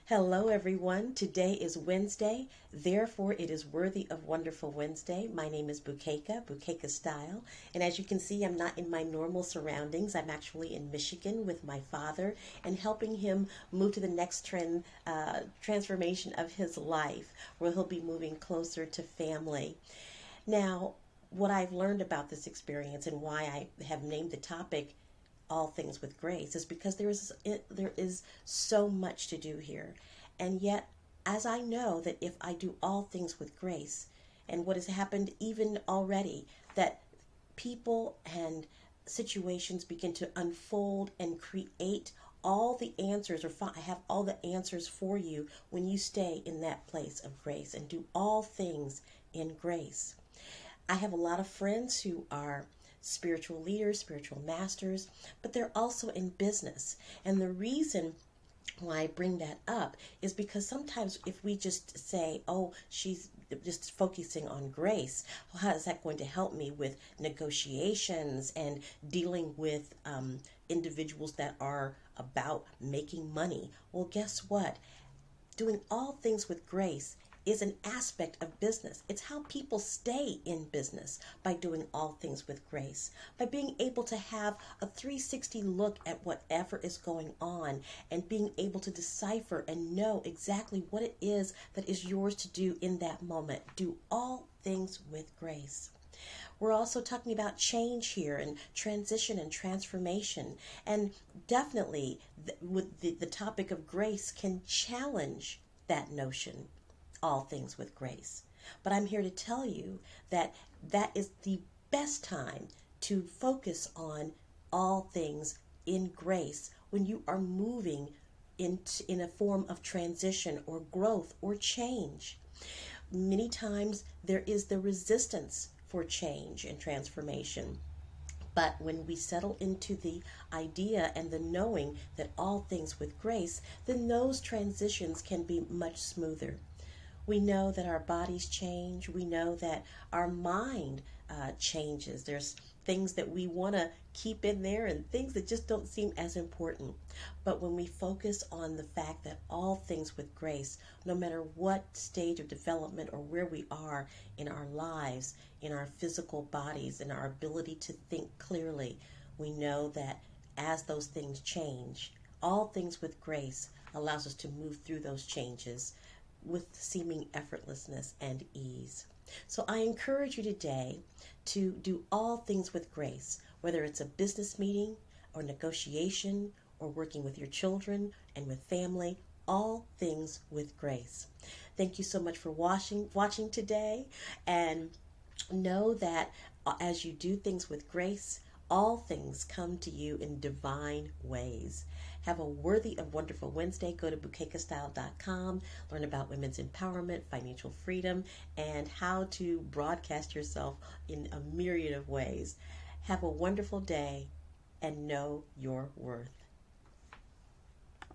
Hello, everyone. Today is Wednesday, therefore, it is worthy of Wonderful Wednesday. My name is Bukeka Style, and as you can see, I'm not in my normal surroundings. I'm actually in Michigan with my father and helping him move to the next transformation of his life, where he'll be moving closer to family. Now, what I've learned about this experience and why I have named the topic all things with grace is because there is so much to do here. And yet, as I know that if I do all things with grace, and what has happened even already, that people and situations begin to unfold and create all the answers, or I have all the answers for you when you stay in that place of grace and do all things in grace. I have a lot of friends who are spiritual leaders, spiritual masters, but they're also in business. And the reason why I bring that up is because sometimes if we just say, oh, she's just focusing on grace, well, how is that going to help me with negotiations and dealing with individuals that are about making money? Well, guess what? Doing all things with grace is an aspect of business. It's how people stay in business, by doing all things with grace, by being able to have a 360 look at whatever is going on and being able to decipher and know exactly what it is that is yours to do in that moment. Do all things with grace. We're also talking about change here and transition and transformation. And definitely, with the topic of grace can challenge that notion, all things with grace. But I'm here to tell you that that is the best time to focus on all things in grace when you are moving in a form of transition or growth or change. Many times there is the resistance for change and transformation. But when we settle into the idea and the knowing that all things with grace, then those transitions can be much smoother. We know that our bodies change. We know that our mind changes. There's things that we want to keep in there and things that just don't seem as important. But when we focus on the fact that all things with grace, no matter what stage of development or where we are in our lives, in our physical bodies, in our ability to think clearly, we know that as those things change, all things with grace allows us to move through those changes with seeming effortlessness and ease. So I encourage you today to do all things with grace, whether it's a business meeting or negotiation or working with your children and with family, all things with grace. Thank you so much for watching today, and know that as you do things with grace, all things come to you in divine ways. Have a worthy of wonderful Wednesday. Go to bukekastyle.com, learn about women's empowerment, financial freedom, and how to broadcast yourself in a myriad of ways. Have a wonderful day and know your worth.